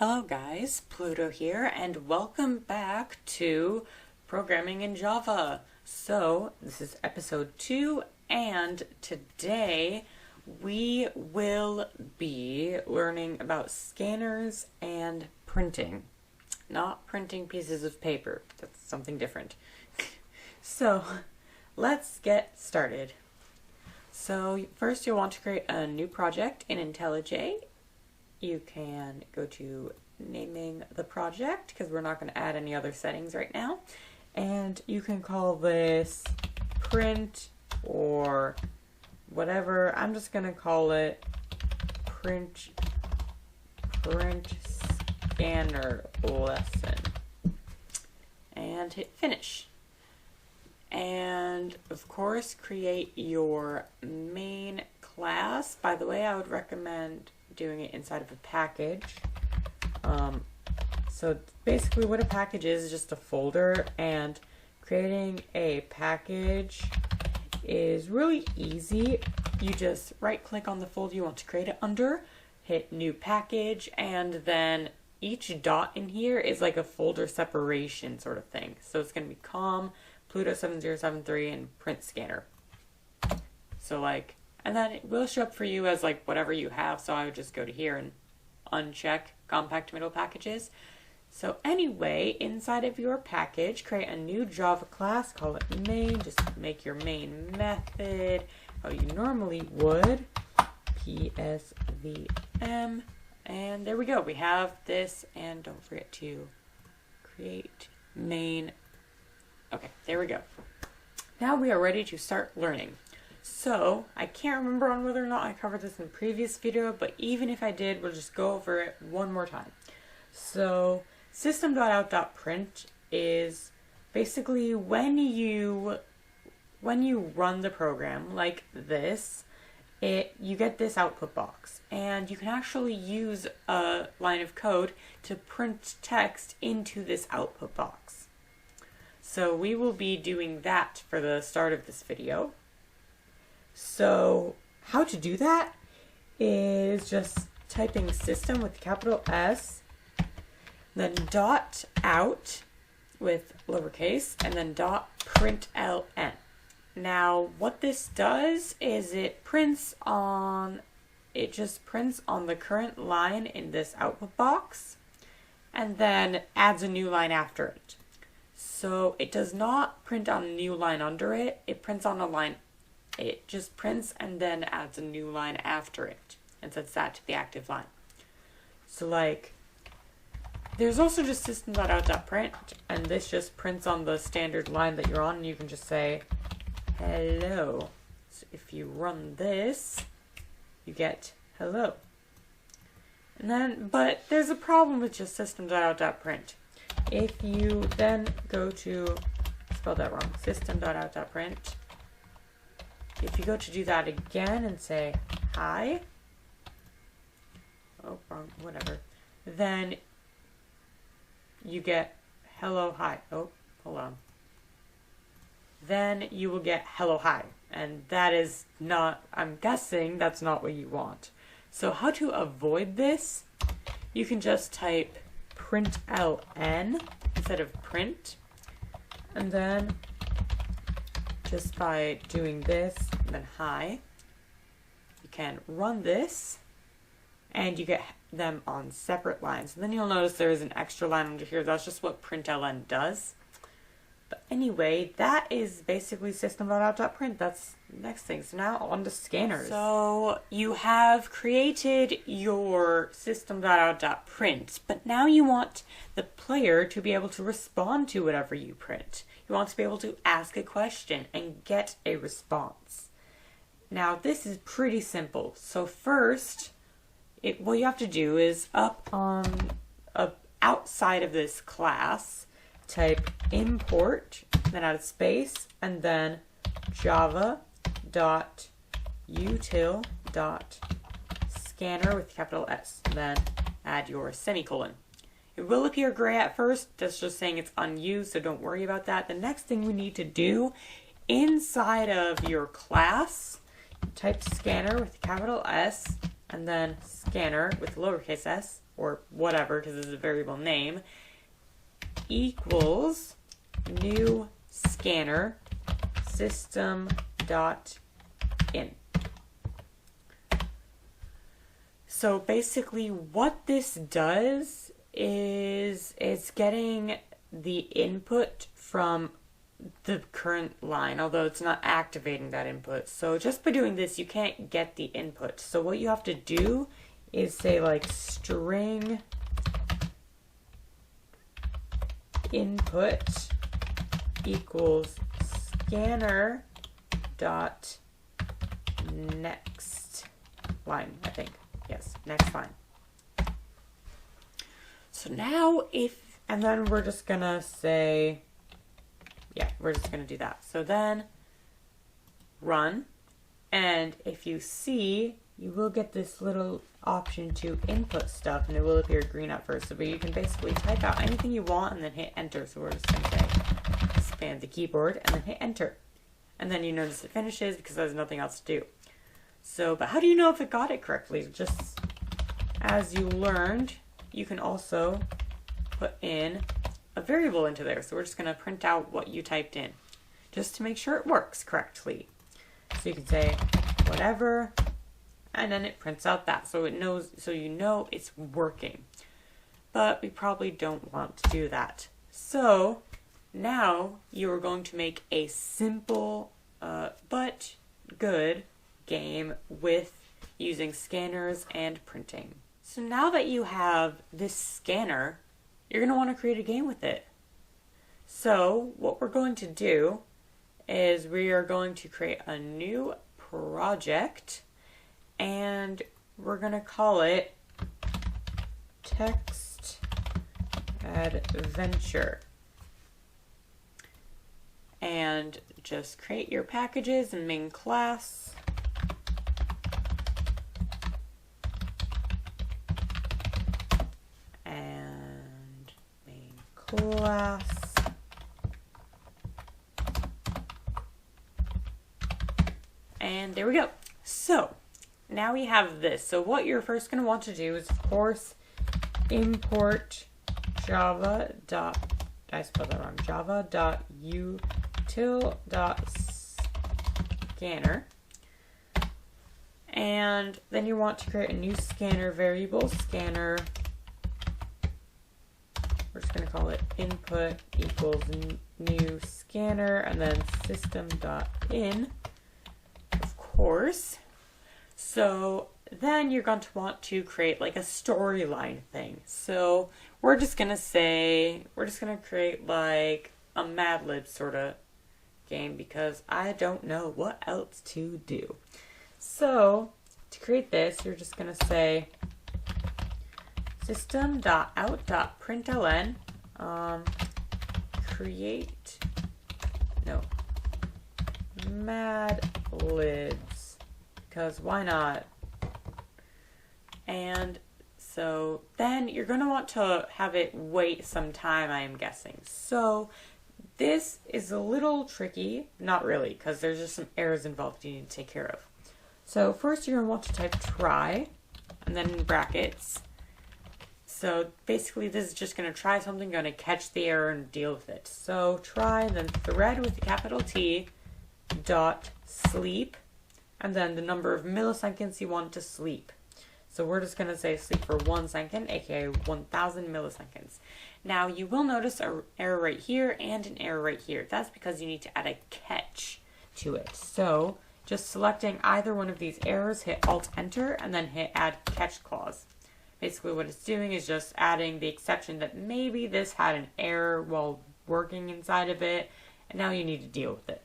Hello guys, Pluto here, and welcome back to Programming in Java. So, this is episode 2, and today we will be learning about scanners and printing. Not printing pieces of paper, that's something different. So, let's get started. So, first you'll want to create a new project in IntelliJ. You can go to naming the project because we're not going to add any other settings right now. And you can call this print or whatever. I'm just going to call it print scanner lesson. And hit finish. And of course, create your main class. By the way, I would recommend doing it inside of a package. So basically what a package is just a folder, and creating a package is really easy. You just right click on the folder you want to create it under, hit new package, and then each dot in here is like a folder separation sort of thing. So it's going to be COM, Pluto 7073, and print scanner. So like, and then it will show up for you as like whatever you have. So I would just go to here and uncheck compact middle packages. So anyway, inside of your package, create a new Java class, call it main, just make your main method how you normally would, PSVM, and there we go. We have this, and don't forget to create main. Okay, there we go. Now we are ready to start learning. So, I can't remember on whether or not I covered this in a previous video, but even if I did, we'll just go over it one more time. So, system.out.print is basically when you run the program like this, you get this output box, and you can actually use a line of code to print text into this output box. So we will be doing that for the start of this video. So how to do that is just typing system with capital S, then dot out with lowercase, and then dot println. Now what this does is it just prints on the current line in this output box, and then adds a new line after it. So it does not print on a new line under it, it prints on a line. It just prints and then adds a new line after it and sets that to the active line. So like, there's also just system.out.print, and this just prints on the standard line that you're on, and you can just say hello. So if you run this, you get hello. And then, but there's a problem with just system.out.print. If you then go to, spelled that wrong, system.out.print, if you go to do that again and say hi, oh, wrong, whatever, then you get hello, hi. Oh, hold on. Then you will get hello, hi. And that is not, I'm guessing that's not what you want. So how to avoid this, you can just type println instead of print, and then just by doing this and then hi, you can run this and you get them on separate lines. And then you'll notice there is an extra line under here. That's just what println does. But anyway, that is basically system.out.print. That's the next thing. So now on to scanners. So you have created your system.out.print, but now you want the player to be able to respond to whatever you print. You want to be able to ask a question and get a response. Now this is pretty simple. So first, what you have to do is outside of this class, type import, then add a space, and then java.util.scanner with capital S, and then add your semicolon. It will appear gray at first, that's just saying it's unused, so don't worry about that. The next thing we need to do, inside of your class, type scanner with capital S, and then scanner with lowercase s, or whatever, because this is a variable name, equals new scanner system.in. So basically what this does is it's getting the input from the current line, although it's not activating that input. So just by doing this, you can't get the input. So what you have to do is say like string input equals scanner dot next line, I think. Yes, next line. So now and then we're just gonna say, yeah, we're just gonna do that. So then run, and if you see, you will get this little option to input stuff, and it will appear green at first. So, but you can basically type out anything you want and then hit enter. So we're just gonna say expand the keyboard and then hit enter. And then you notice it finishes because there's nothing else to do. So, but how do you know if it got it correctly? Just as you learned, you can also put in a variable into there. So we're just gonna print out what you typed in just to make sure it works correctly. So you can say whatever, and then it prints out that. So it knows, so you know it's working. But we probably don't want to do that. So now you are going to make a simple but good game with using scanners and printing. So now that you have this scanner, you're going to want to create a game with it. So what we're going to do is we are going to create a new project, and we're going to call it Text Adventure. And just create your packages in main class. And main class. And there we go. So now we have this. So what you're first going to want to do is, of course, import java.util.scanner. And then you want to create a new scanner variable, scanner. We're just going to call it input equals new scanner, and then system.in, of course. So then you're going to want to create like a storyline thing. So we're just going to create like a MadLibs sort of game because I don't know what else to do. So to create this, you're just going to say system.out.println MadLibs, because why not? And so then you're going to want to have it wait some time, I am guessing. So this is a little tricky, not really, because there's just some errors involved you need to take care of. So first you're going to want to type try, and then in brackets. So basically this is just going to try something, going to catch the error and deal with it. So try, and then thread with a capital T, dot sleep, and then the number of milliseconds you want to sleep. So we're just going to say sleep for 1 second, aka 1000 milliseconds. Now you will notice an error right here and an error right here. That's because you need to add a catch to it. So just selecting either one of these errors, hit Alt Enter, and then hit Add Catch Clause. Basically what it's doing is just adding the exception that maybe this had an error while working inside of it, and now you need to deal with it.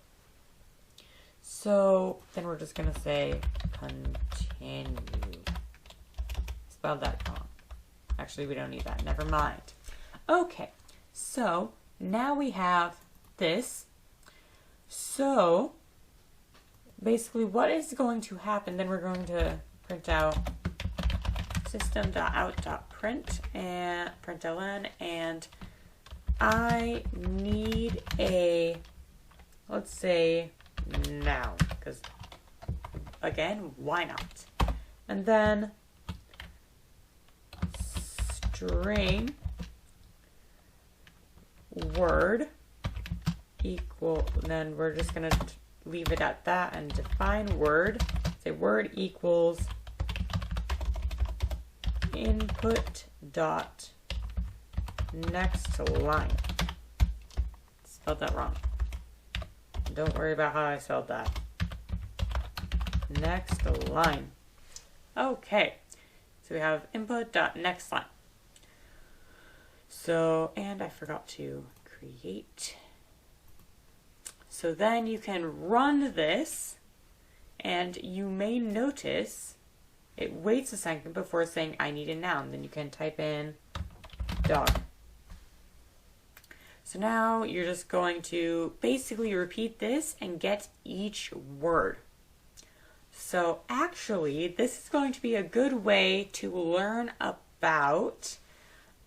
So then we're just going to say continue. Spelled that wrong. Actually, we don't need that. Never mind. Okay, so now we have this. So basically what is going to happen, then we're going to print out system.out.print and println, and I need a, let's say, noun, because again, why not? And then string word equal, then we're just going to leave it at that and define word. Say word equals input dot next line. Spelled that wrong. Don't worry about how I spelled that. Next line. Okay, so we have input dot next line. So, and I forgot to create. So then you can run this, and you may notice it waits a second before saying I need a noun. Then you can type in dog. So now you're just going to basically repeat this and get each word. So actually, this is going to be a good way to learn about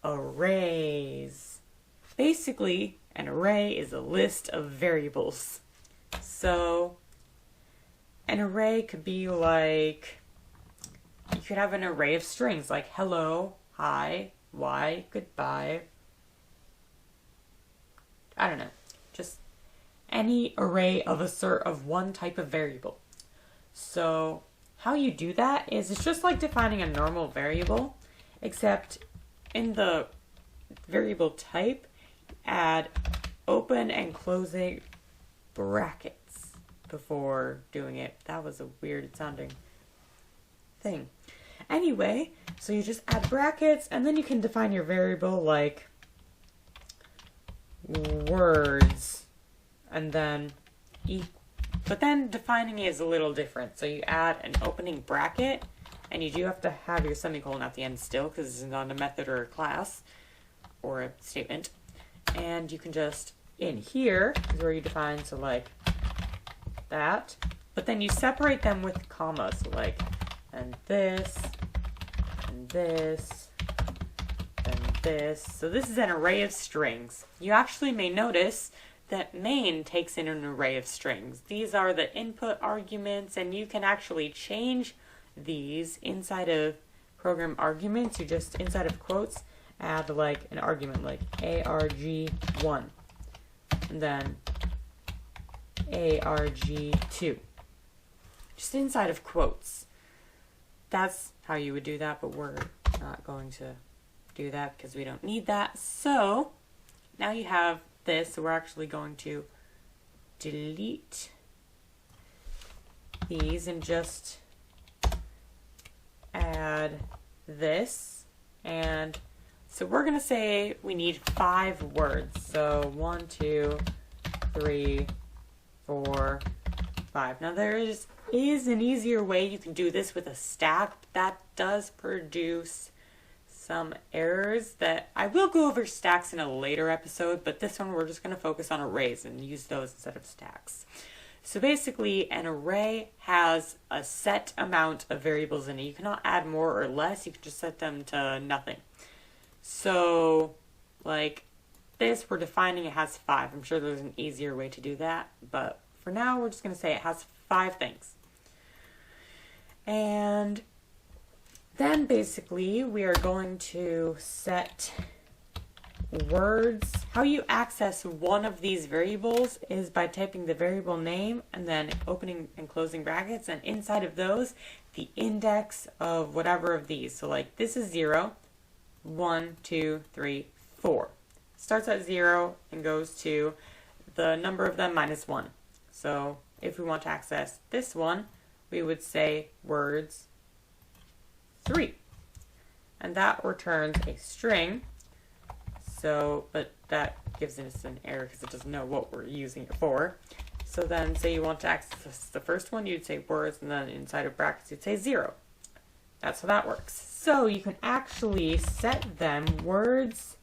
arrays. Basically, an array is a list of variables. So an array could be like, you could have an array of strings like hello, hi, why, goodbye. I don't know, just any array of one type of variable. So how you do that is it's just like defining a normal variable, except in the variable type, add open and closing brackets before doing it. That was a weird sounding thing. Anyway, so you just add brackets and then you can define your variable like words, and then but then defining it is a little different. So you add an opening bracket, and you do have to have your semicolon at the end still because this is not a method or a class or a statement. And you can just, in here is where you define, so like that, but then you separate them with commas, so like, and this, and this, and this. So this is an array of strings. You actually may notice that main takes in an array of strings. These are the input arguments, and you can actually change these inside of program arguments. You just, inside of quotes, add like an argument like arg1 and then arg2, just inside of quotes. That's how you would do that, but we're not going to do that because we don't need that. So now you have this, so we're actually going to delete these and just add this. And so we're going to say we need 5 words. So 1, 2, 3, 4, 5. Now there is an easier way you can do this with a stack, but that does produce some errors that I will go over stacks in a later episode, but this one we're just going to focus on arrays and use those instead of stacks. So basically an array has a set amount of variables in it. You cannot add more or less, you can just set them to nothing. So like this, we're defining it has 5. I'm sure there's an easier way to do that, but for now we're just going to say it has 5 things. And then basically we are going to set words. How you access one of these variables is by typing the variable name and then opening and closing brackets, and inside of those the index of whatever of these. So like this is 0, 1, 2, 3, 4. Starts at 0 and goes to the number of them minus 1. So if we want to access this one, we would say words 3, and that returns a string. So, but that gives us an error because it doesn't know what we're using it for. So then say you want to access the first one, you'd say words, and then inside of brackets you'd say 0. That's how that works. So you can actually set them words.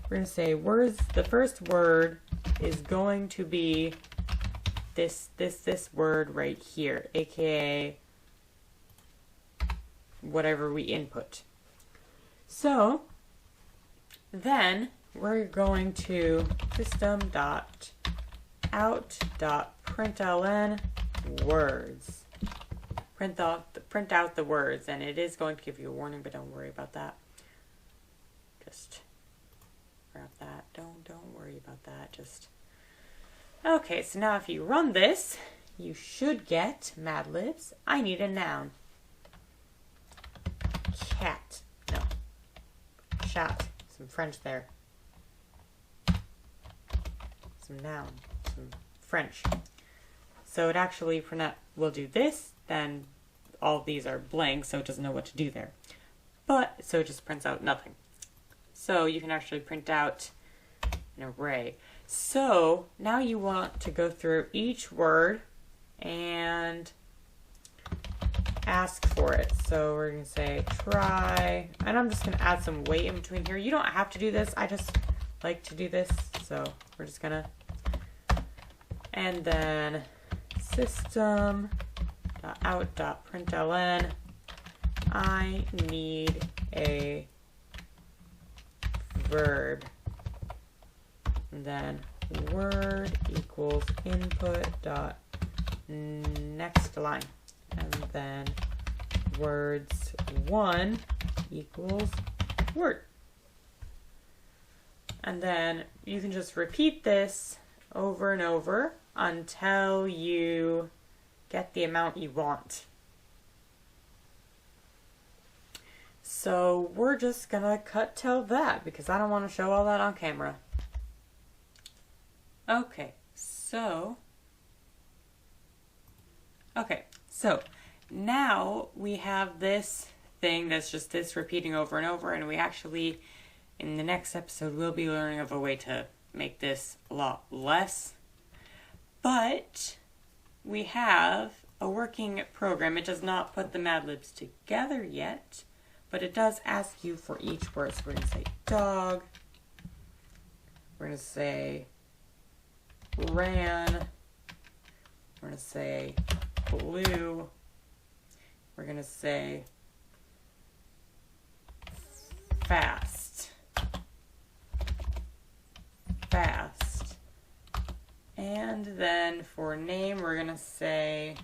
We're going to say words, the first word is going to be this word right here, aka whatever we input. So then we're going to system.out.println words. Print out the words, and it is going to give you a warning, but don't worry about that just grab that. Don't worry about that. Just okay. So now if you run this, you should get MadLibs. I need a noun. Cat. No. Chat. Some French there. Some noun. Some French. So it actually will do this, then all of these are blank, so it doesn't know what to do there. But, so it just prints out nothing. So you can actually print out an array. So now you want to go through each word and ask for it. So we're going to say try, and I'm just going to add some weight in between here. You don't have to do this. I just like to do this. So we're just going to, and then system.out.println, I need a verb. And then word equals input dot next line. And then words 1 equals word. And then you can just repeat this over and over until you get the amount you want. So we're just gonna cut till that because I don't want to show all that on camera. Okay, so now we have this thing that's just this repeating over and over, and we actually, in the next episode, we'll be learning of a way to make this a lot less. But we have a working program. It does not put the MadLibs together yet, but it does ask you for each word. So we're going to say dog. We're going to say ran. We're going to say blue. We're going to say fast. Fast. And then for name, we're going to say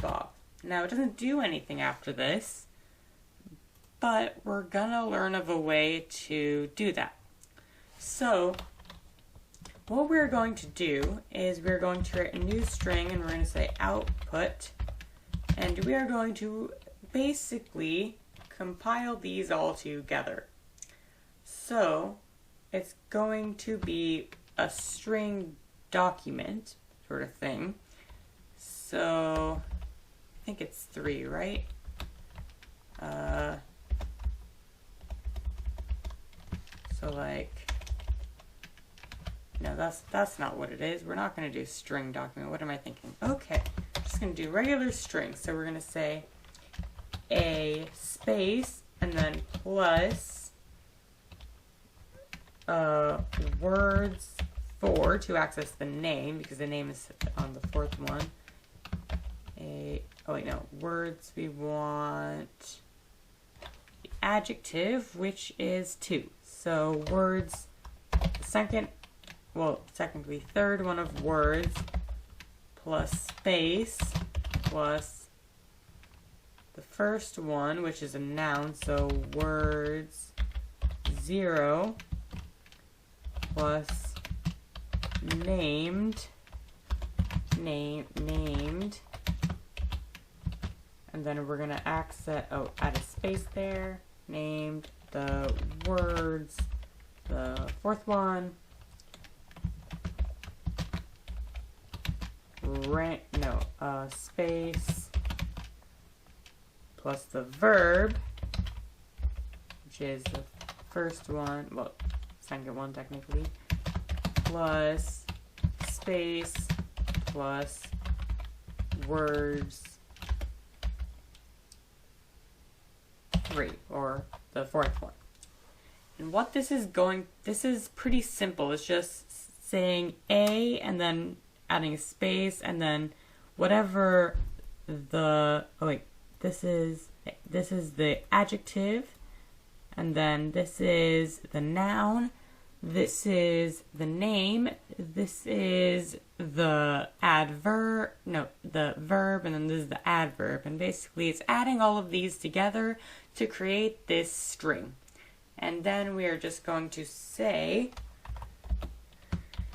Bob. Now, it doesn't do anything after this, but we're going to learn of a way to do that. So, what we're going to do is we're going to create a new string, and we're going to say output, and we are going to basically compile these all together. So, it's going to be a string document sort of thing. So, I think it's 3, right? So like, no, that's not what it is. We're not going to do string document. What am I thinking? Okay, just going to do regular string. So we're going to say a space and then plus words 4 to access the name, because the name is on the 4th one. Oh wait, no, words, we want the adjective, which is 2. So words, technically third one of words, plus space, plus the first one, which is a noun, so words 0, plus named, and then we're gonna add a space there, named, the words, the 4th one, space, plus the verb, which is the first one, well, second one technically, plus space, plus words 3, or the 4th one. And what this is pretty simple. It's just saying A and then adding a space and then whatever this is the adjective, and then this is the noun, this is the name, this is the verb, and then this is the adverb. And basically it's adding all of these together to create this string. And then we are just going to say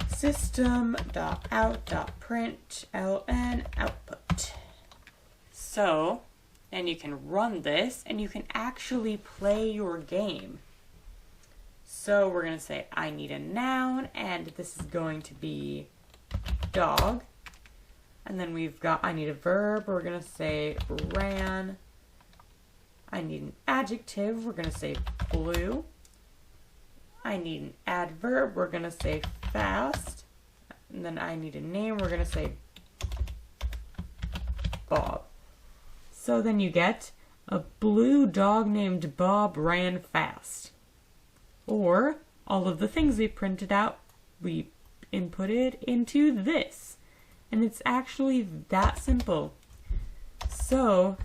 system.out.println output. So, and you can run this and you can actually play your game. So we're going to say I need a noun, and this is going to be dog. And then we've got I need a verb, we're going to say ran. I need an adjective, we're going to say blue. I need an adverb, we're going to say fast. And then I need a name, we're going to say Bob. So then you get a blue dog named Bob ran fast. Or all of the things we printed out, we inputted into this. And it's actually that simple. So,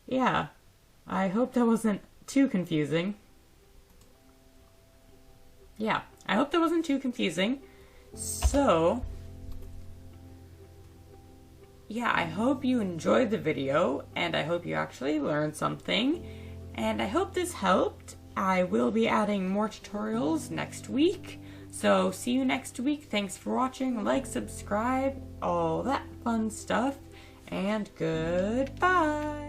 yeah, I hope that wasn't too confusing. Yeah, I hope that wasn't too confusing. So, yeah, I hope you enjoyed the video, and I hope you actually learned something, and I hope this helped. I will be adding more tutorials next week, so see you next week. Thanks for watching, like, subscribe, all that fun stuff, and goodbye!